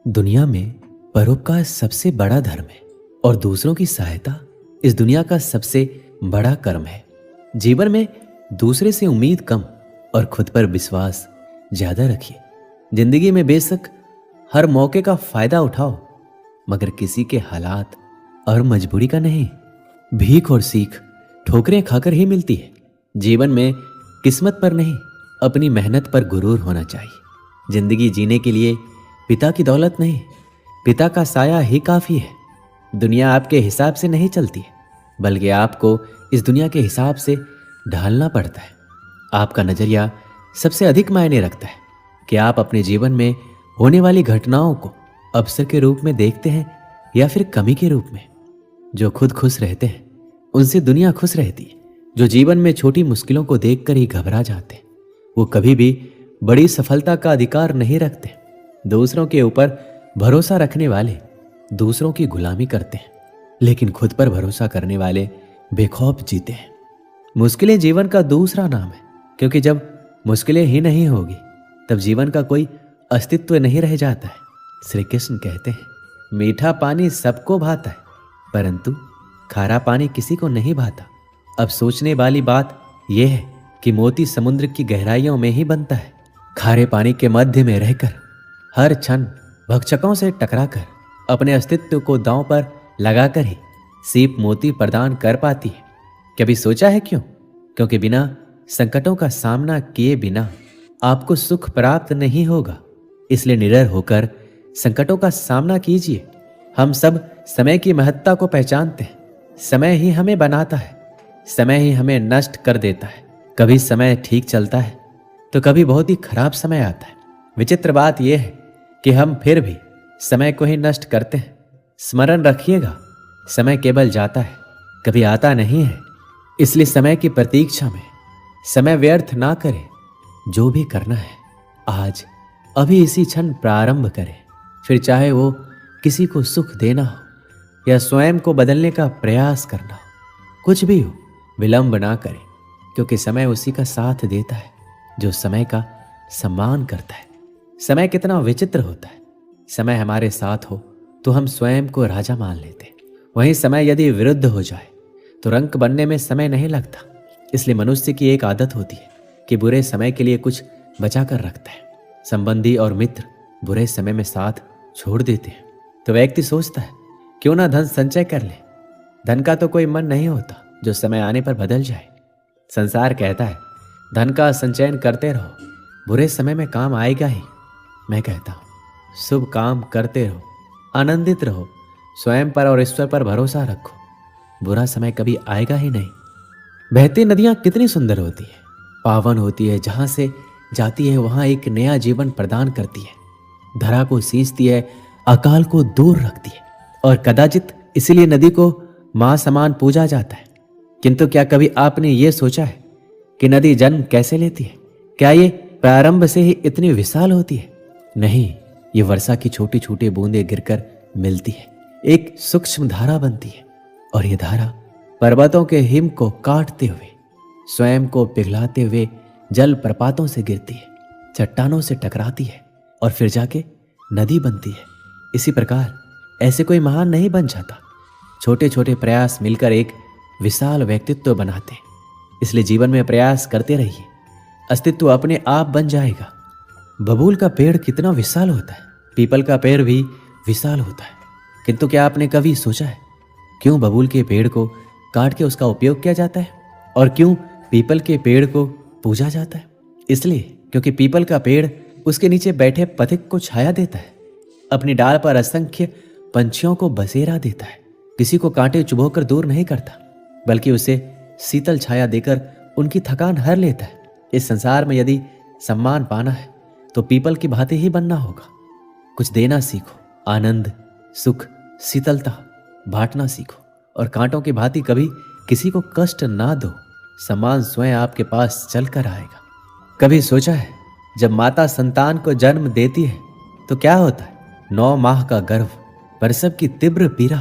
दुनिया में परोपकार सबसे बड़ा धर्म है और दूसरों की सहायता इस दुनिया का सबसे बड़ा कर्म है। जीवन में दूसरे से उम्मीद कम और खुद पर विश्वास ज्यादा रखिए। जिंदगी में बेशक हर मौके का फायदा उठाओ, मगर किसी के हालात और मजबूरी का नहीं। भीख और सीख ठोकरें खाकर ही मिलती है। जीवन में किस्मत पर नहीं, अपनी मेहनत पर गुरूर होना चाहिए। जिंदगी जीने के लिए पिता की दौलत नहीं, पिता का साया ही काफी है। दुनिया आपके हिसाब से नहीं चलती है, बल्कि आपको इस दुनिया के हिसाब से ढालना पड़ता है। आपका नजरिया सबसे अधिक मायने रखता है कि आप अपने जीवन में होने वाली घटनाओं को अवसर के रूप में देखते हैं या फिर कमी के रूप में। जो खुद खुश रहते हैं उनसे दुनिया खुश रहती है। जो जीवन में छोटी मुश्किलों को देखकर ही घबरा जाते हैं वो कभी भी बड़ी सफलता का अधिकार नहीं रखते। दूसरों के ऊपर भरोसा रखने वाले दूसरों की गुलामी करते हैं, लेकिन खुद पर भरोसा करने वाले बेखौफ जीते हैं। मुश्किलें जीवन का दूसरा नाम है, क्योंकि जब मुश्किलें ही नहीं होगी तब जीवन का कोई अस्तित्व नहीं रह जाता है। श्री कृष्ण कहते हैं, मीठा पानी सबको भाता है, परंतु खारा पानी किसी को नहीं भाता। अब सोचने वाली बात यह है कि मोती समुद्र की गहराइयों में ही बनता है। खारे पानी के मध्य में रहकर हर क्षण भक्षकों से टकराकर अपने अस्तित्व को दांव पर लगाकर ही सीप मोती प्रदान कर पाती है। कभी सोचा है क्यों? क्योंकि बिना संकटों का सामना किए बिना आपको सुख प्राप्त नहीं होगा। इसलिए निडर होकर संकटों का सामना कीजिए। हम सब समय की महत्ता को पहचानते हैं। समय ही हमें बनाता है, समय ही हमें नष्ट कर देता है। कभी समय ठीक चलता है तो कभी बहुत ही खराब समय आता है। विचित्र बात यह है कि हम फिर भी समय को ही नष्ट करते हैं। स्मरण रखिएगा, समय केवल जाता है, कभी आता नहीं है। इसलिए समय की प्रतीक्षा में समय व्यर्थ ना करें। जो भी करना है आज अभी इसी क्षण प्रारंभ करें। फिर चाहे वो किसी को सुख देना हो या स्वयं को बदलने का प्रयास करना हो, कुछ भी हो, विलंब ना करें, क्योंकि समय उसी का साथ देता है जो समय का सम्मान करता है। समय कितना विचित्र होता है। समय हमारे साथ हो तो हम स्वयं को राजा मान लेते हैं, वहीं समय यदि विरुद्ध हो जाए तो रंक बनने में समय नहीं लगता। इसलिए मनुष्य की एक आदत होती है कि बुरे समय के लिए कुछ बचा कर रखता है। संबंधी और मित्र बुरे समय में साथ छोड़ देते हैं तो व्यक्ति सोचता है, क्यों ना धन संचय कर ले। धन का तो कोई मन नहीं होता जो समय आने पर बदल जाए। संसार कहता है, धन का संचयन करते रहो, बुरे समय में काम आएगा ही। मैं कहता हूं, शुभ काम करते रहो, आनंदित रहो, स्वयं पर और ईश्वर पर भरोसा रखो। बुरा समय कभी आएगा ही नहीं। बहती नदियां कितनी सुंदर होती है, पावन होती है। जहां से जाती है वहां एक नया जीवन प्रदान करती है। धरा को सींचती है, अकाल को दूर रखती है, और कदाचित इसीलिए नदी को मां समान पूजा जाता है। किंतु क्या कभी आपने ये सोचा है कि नदी जन्म कैसे लेती है? क्या ये प्रारंभ से ही इतनी विशाल होती है? नहीं, ये वर्षा की छोटी छोटी बूंदें गिरकर मिलती है, एक सूक्ष्म धारा बनती है, और ये धारा पर्वतों के हिम को काटते हुए, स्वयं को पिघलाते हुए जल प्रपातों से गिरती है, चट्टानों से टकराती है, और फिर जाके नदी बनती है। इसी प्रकार ऐसे कोई महान नहीं बन जाता। छोटे छोटे प्रयास मिलकर एक विशाल व्यक्तित्व बनाते हैं। इसलिए जीवन में प्रयास करते रहिए, अस्तित्व अपने आप बन जाएगा। बबूल का पेड़ कितना विशाल होता है, पीपल का पेड़ भी विशाल होता है। किंतु क्या आपने कभी सोचा है क्यों बबूल के पेड़ को काट के उसका उपयोग किया जाता है और क्यों पीपल के पेड़ को पूजा जाता है? इसलिए क्योंकि पीपल का पेड़ उसके नीचे बैठे पथिक को छाया देता है, अपनी डाल पर असंख्य पंछियों को बसेरा देता है, किसी को कांटे चुभोकर दूर नहीं करता, बल्कि उसे शीतल छाया देकर उनकी थकान हर लेता है। इस संसार में यदि सम्मान पाना है तो पीपल की भांति ही बनना होगा। कुछ देना सीखो, आनंद, सुख, शीतलता बांटना सीखो, और कांटों की भांति कभी किसी को कष्ट ना दो। सम्मान स्वयं आपके पास चल कर आएगा। कभी सोचा है जब माता संतान को जन्म देती है तो क्या होता है? 9 माह का गर्भ, प्रसव की तीव्र पीड़ा।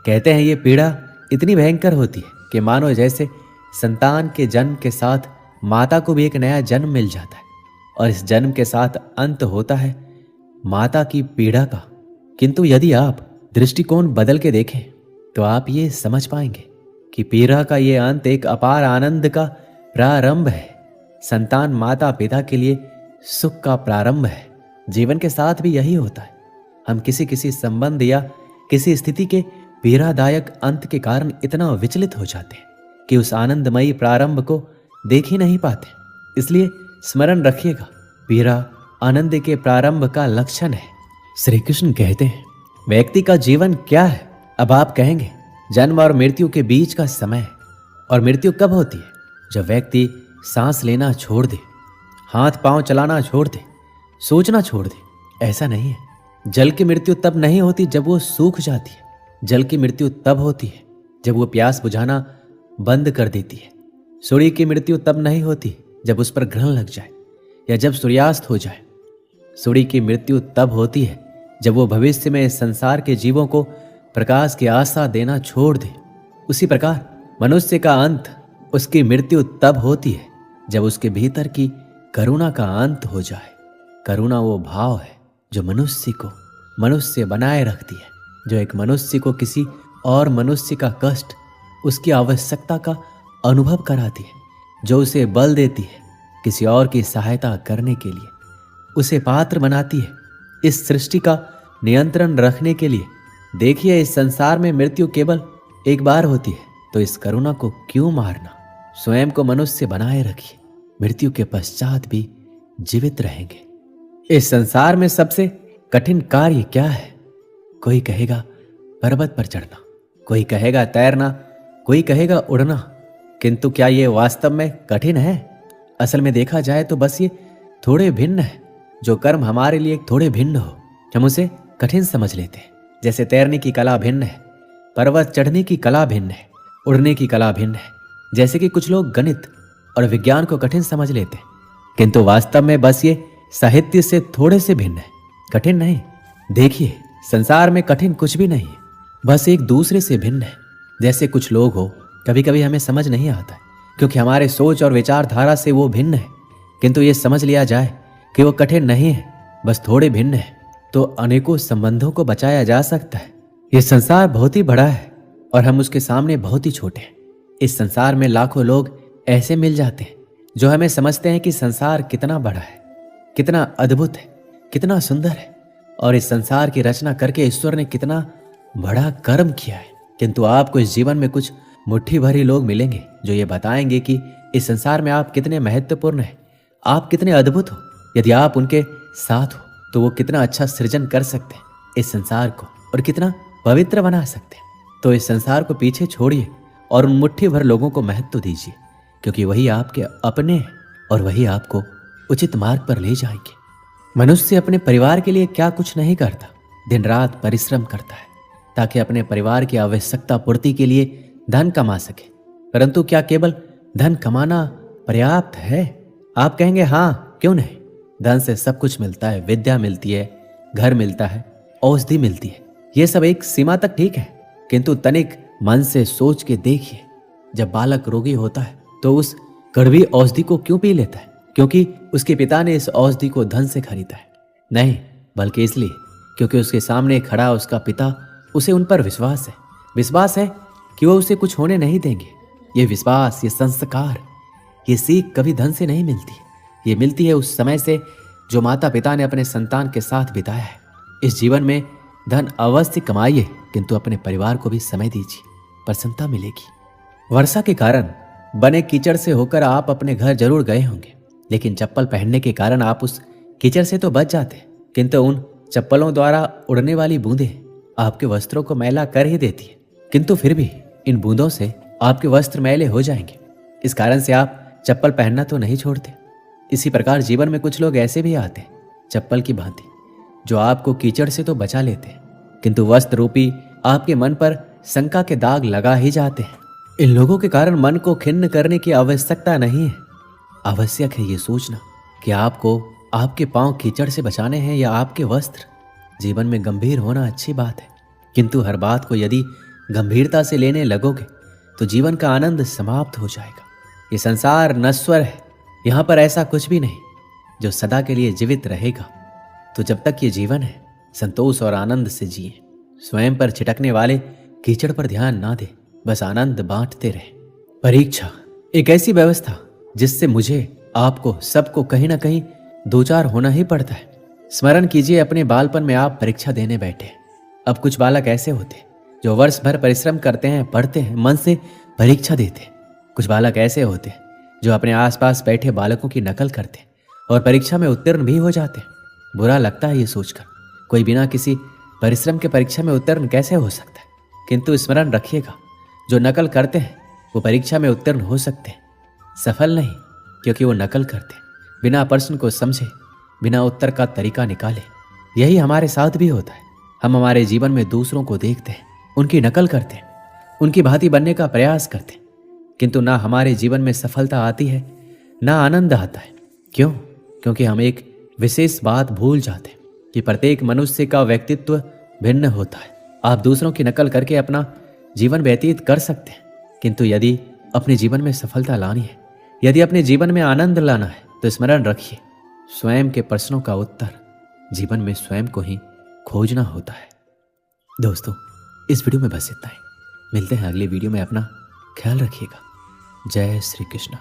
कहते हैं ये पीड़ा इतनी भयंकर होती है कि मानो जैसे संतान के जन्म के साथ माता को भी एक नया जन्म मिल जाता है, और इस जन्म के साथ अंत होता है माता की पीड़ा का। किंतु यदि आप दृष्टिकोण बदल के देखें तो आप ये समझ पाएंगे कि पीड़ा का ये अंत एक अपार आनंद का प्रारंभ है। संतान माता पिता के लिए सुख का प्रारंभ है। जीवन के साथ भी यही होता है। हम किसी किसी संबंध या किसी स्थिति के पीड़ादायक अंत के कारण इतना विचलित हो जाते हैं कि उस आनंदमयी प्रारंभ को देख ही नहीं पाते। इसलिए स्मरण रखिएगा, पीड़ा आनंद के प्रारंभ का लक्षण है। श्री कृष्ण कहते हैं, व्यक्ति का जीवन क्या है? अब आप कहेंगे, जन्म और मृत्यु के बीच का समय। और मृत्यु कब होती है? जब व्यक्ति सांस लेना छोड़ दे, हाथ पांव चलाना छोड़ दे, सोचना छोड़ दे। ऐसा नहीं है। जल की मृत्यु तब नहीं होती जब वो सूख जाती है। जल की मृत्यु तब होती है जब वो प्यास बुझाना बंद कर देती है। सूर्य की मृत्यु तब नहीं होती जब उस पर ग्रहण लग जाए या जब सूर्यास्त हो जाए। सूर्य की मृत्यु तब होती है जब वो भविष्य में इस संसार के जीवों को प्रकाश की आशा देना छोड़ दे। उसी प्रकार मनुष्य का अंत, उसकी मृत्यु तब होती है जब उसके भीतर की करुणा का अंत हो जाए। करुणा वो भाव है जो मनुष्य को मनुष्य बनाए रखती है, जो एक मनुष्य को किसी और मनुष्य का कष्ट, उसकी आवश्यकता का अनुभव कराती है, जो उसे बल देती है किसी और की सहायता करने के लिए, उसे पात्र बनाती है इस सृष्टि का नियंत्रण रखने के लिए। देखिए, इस संसार में मृत्यु केवल एक बार होती है, तो इस करुणा को क्यों मारना? स्वयं को मनुष्य बनाए रखिए, मृत्यु के पश्चात भी जीवित रहेंगे। इस संसार में सबसे कठिन कार्य क्या है? कोई कहेगा पर्वत पर चढ़ना, कोई कहेगा तैरना, कोई कहेगा उड़ना। किंतु क्या ये वास्तव में कठिन है? असल में देखा जाए तो बस ये थोड़े भिन्न है। जो कर्म हमारे लिए थोड़े भिन्न हो, हम उसे कठिन समझ लेते हैं। जैसे तैरने की कला भिन्न है, पर्वत चढ़ने की कला भिन्न है, उड़ने की कला भिन्न है। जैसे कि कुछ लोग गणित और विज्ञान को कठिन समझ लेते हैं, किंतु वास्तव में बस ये साहित्य से थोड़े से भिन्न है, कठिन नहीं। देखिए, संसार में कठिन कुछ भी नहीं है, बस एक दूसरे से भिन्न है। जैसे कुछ लोग हो, कभी कभी हमें समझ नहीं आता है क्योंकि हमारे सोच और विचारधारा से वो भिन्न है, किंतु ये समझ लिया जाए कि वो कठिन नहीं है, बस थोड़े भिन्न है, तो अनेकों संबंधों को बचाया जा सकता है। ये संसार बहुत ही बड़ा है और हम उसके सामने बहुत ही छोटे हैं। इस संसार में लाखों लोग ऐसे मिल जाते हैं जो हमें समझते हैं कि संसार कितना बड़ा है, कितना अद्भुत है, कितना सुंदर है, और इस संसार की रचना करके ईश्वर ने कितना बड़ा कर्म किया है। किंतु आपको इस जीवन में कुछ मुट्ठी भरी लोग मिलेंगे जो ये बताएंगे कि इस संसार में आप कितने महत्वपूर्ण हैं, आप कितने अद्भुत हो। यदि आप उनके साथ हो तो वो कितना अच्छा सृजन कर सकते हैं इस संसार को और कितना पवित्र बना सकते हैं। तो इस संसार को पीछे छोड़िए और उन मुट्ठी भर लोगों को महत्व दीजिए, क्योंकि वही आपके अपने हैं और वही आपको उचित मार्ग पर ले जाएंगे। मनुष्य अपने परिवार के लिए क्या कुछ नहीं करता, दिन रात परिश्रम करता है ताकि अपने परिवार की आवश्यकता पूर्ति के लिए धन कमा सके। परंतु क्या केवल धन कमाना पर्याप्त है? आप कहेंगे हाँ, क्यों नहीं। धन से सब कुछ मिलता है, विद्या मिलती है, घर मिलता है, औषधि मिलती है, ये सब एक सीमा तक ठीक है। किंतु तनिक मन से सोच के देखिए, जब बालक रोगी होता है तो उस कड़वी औषधि को क्यों पी लेता है? क्योंकि उसके पिता ने इस औषधि को धन से खरीदा है? नहीं, बल्कि इसलिए क्योंकि उसके सामने खड़ा उसका पिता, उसे उन पर विश्वास है कि वो उसे कुछ होने नहीं देंगे। ये विश्वास, ये संस्कार, ये सीख कभी धन से नहीं मिलती। ये मिलती है उस समय से जो माता पिता ने अपने संतान के साथ बिताया है। इस जीवन में धन अवश्य कमाइए, किंतु अपने परिवार को भी समय दीजिए, प्रसन्नता मिलेगी। वर्षा के कारण बने कीचड़ से होकर आप अपने घर जरूर गए होंगे, लेकिन चप्पल पहनने के कारण आप उस कीचड़ से तो बच जाते, किंतु उन चप्पलों द्वारा उड़ने वाली बूंदें आपके वस्त्रों को मैला कर ही देती है। किंतु फिर भी इन बूंदों से आपके वस्त्र मैले हो जाएंगे। इस कारण से आप चप्पल पहनना तो नहीं छोड़ते। इसी प्रकार जीवन में कुछ लोग ऐसे भी आते हैं, चप्पल की भांति, जो आपको कीचड़ से तो बचा लेते हैं, किंतु वस्त्र रूपी आपके मन पर शंका के दाग लगा ही जाते हैं। इन लोगों के कारण मन को खिन्न करने की आवश्यकता नहीं है। आवश्यक है ये सोचना कि आपको आपके पांव कीचड़ से बचाने हैं या आपके वस्त्र। जीवन में गंभीर होना अच्छी बात है, किंतु हर बात को यदि गंभीरता से लेने लगोगे तो जीवन का आनंद समाप्त हो जाएगा। ये संसार नश्वर है, यहाँ पर ऐसा कुछ भी नहीं जो सदा के लिए जीवित रहेगा। तो जब तक ये जीवन है संतोष और आनंद से जिए। स्वयं पर छिटकने वाले कीचड़ पर ध्यान ना दे, बस आनंद बांटते रहे। परीक्षा एक ऐसी व्यवस्था जिससे मुझे, आपको, सबको कहीं ना कहीं दो चार होना ही पड़ता है। स्मरण कीजिए, अपने बालपन में आप परीक्षा देने बैठे। अब कुछ बालक ऐसे होते जो वर्ष भर परिश्रम करते हैं, पढ़ते हैं, मन से परीक्षा देते। कुछ बालक ऐसे होते जो अपने आसपास बैठे बालकों की नकल करते और परीक्षा में उत्तीर्ण भी हो जाते। बुरा लगता है ये सोचकर, कोई बिना किसी परिश्रम के परीक्षा में उत्तीर्ण कैसे हो सकता है। किंतु स्मरण रखिएगा, जो नकल करते हैं वो परीक्षा में उत्तीर्ण हो सकते हैं, सफल नहीं, क्योंकि वो नकल करते, बिना प्रश्न को समझे, बिना उत्तर का तरीका निकाले। यही हमारे साथ भी होता है। हम हमारे जीवन में दूसरों को देखते हैं, उनकी नकल करते हैं, उनकी भांति बनने का प्रयास करते हैं, किंतु ना हमारे जीवन में सफलता आती है, ना आनंद आता है। क्यों? क्योंकि हम एक विशेष बात भूल जाते हैं कि प्रत्येक मनुष्य का व्यक्तित्व भिन्न होता है। आप दूसरों की नकल करके अपना जीवन व्यतीत कर सकते हैं, किंतु यदि अपने जीवन में सफलता लानी है, यदि अपने जीवन में आनंद लाना है, तो स्मरण रखिए, स्वयं के प्रश्नों का उत्तर जीवन में स्वयं को ही खोजना होता है। दोस्तों, इस वीडियो में बस इतना ही। मिलते हैं अगले वीडियो में। अपना ख्याल रखिएगा। जय श्री कृष्ण।